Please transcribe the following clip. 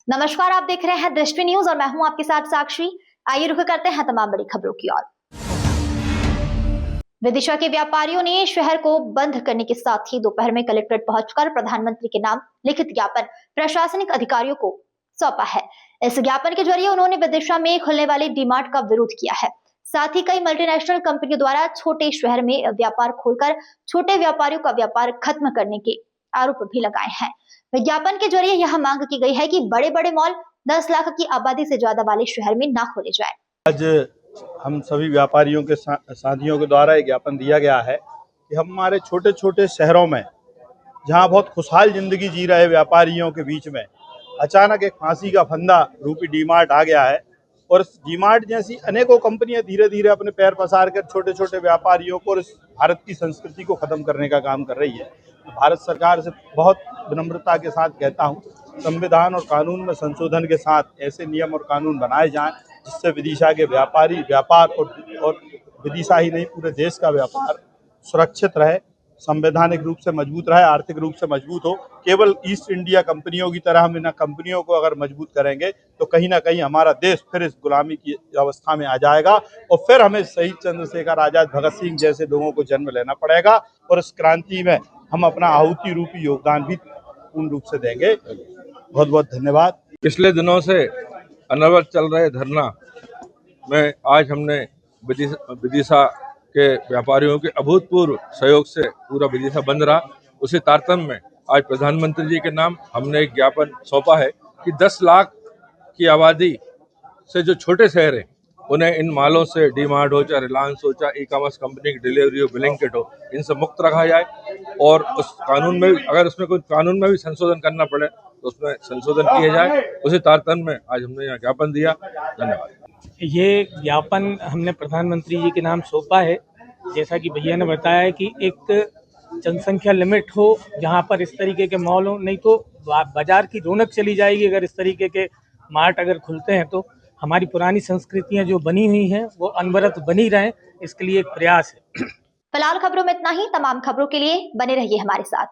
नमस्कार, आप देख रहे हैं दृष्टि न्यूज और मैं हूं आपके साथ साक्षी। आइए रुख करते हैं तमाम बड़ी खबरों की ओर। विदिशा के व्यापारियों ने शहर को बंद करने के साथ ही दोपहर में कलेक्ट्रेट पहुंचकर प्रधानमंत्री के नाम लिखित ज्ञापन प्रशासनिक अधिकारियों को सौंपा है। इस ज्ञापन के जरिए उन्होंने विदिशा में खुलने वाले डी-मार्ट का विरोध किया है। साथ ही कई मल्टीनेशनल कंपनियों द्वारा छोटे शहर में व्यापार खोलकर छोटे व्यापारियों का व्यापार खत्म करने के आरोप भी लगाए हैं। विज्ञापन के जरिए यह मांग की गई है कि बड़े बड़े मॉल 10 लाख की आबादी से ज्यादा वाले शहर में ना खोले जाए। आज हम सभी व्यापारियों के साथियों के द्वारा एक ज्ञापन दिया गया है कि हमारे छोटे छोटे शहरों में जहां बहुत खुशहाल जिंदगी जी रहे व्यापारियों के बीच में अचानक एक फांसी का फंदा रूपी डी-मार्ट आ गया है और डी-मार्ट जैसी अनेकों कंपनियां धीरे धीरे अपने पैर पसार कर छोटे छोटे व्यापारियों को और इस भारत की संस्कृति को खत्म करने का काम कर रही है। भारत सरकार से बहुत विनम्रता के साथ कहता हूं, संविधान और कानून में संशोधन के साथ ऐसे नियम और कानून बनाए जाएं जिससे विदिशा के व्यापार और विदिशा ही नहीं पूरे देश का व्यापार सुरक्षित रहे, संवैधानिक रूप से मजबूत रहे, आर्थिक रूप से मजबूत हो। केवल ईस्ट इंडिया कंपनियों की तरह हम इन कंपनियों को अगर मजबूत करेंगे तो कहीं ना कहीं हमारा देश फिर इस गुलामी की अवस्था में आ जाएगा और फिर हमें शहीद चंद्रशेखर आजाद, भगत सिंह जैसे लोगों को जन्म लेना पड़ेगा और इस क्रांति में हम अपना आहुति रूपी योगदान भी पूर्ण रूप से देंगे। बहुत बहुत धन्यवाद। पिछले दिनों से अनवरत चल रहे धरना में आज हमने विदिशा के व्यापारियों के अभूतपूर्व सहयोग से पूरा विदिशा बंद रहा। उसी तारतम्य में आज प्रधानमंत्री जी के नाम हमने एक ज्ञापन सौंपा है कि 10 लाख की आबादी से जो छोटे शहर हैं उन्हें इन मालों से डी-मार्ट हो, चाहे रिलायंस हो, चाहे ई-कॉमर्स कंपनी की डिलीवरी हो, ब्लिंकिट हो, इनसे मुक्त रखा जाए और उस कानून में अगर उसमें कोई कानून में भी संशोधन करना पड़े तो उसमें संशोधन किए जाए। उसी तारतम्य में आज हमने यहाँ ज्ञापन दिया। धन्यवाद। ये ज्ञापन हमने प्रधानमंत्री जी के नाम सौंपा है। जैसा कि भैया ने बताया है कि एक जनसंख्या लिमिट हो जहाँ पर इस तरीके के मॉल हो, नहीं तो बाजार की रौनक चली जाएगी। अगर इस तरीके के मार्ट अगर खुलते हैं तो हमारी पुरानी संस्कृतियाँ जो बनी हुई हैं वो अनवरत बनी रहें, इसके लिए एक प्रयास है। फिलहाल खबरों में इतना ही। तमाम खबरों के लिए बने रहिए हमारे साथ।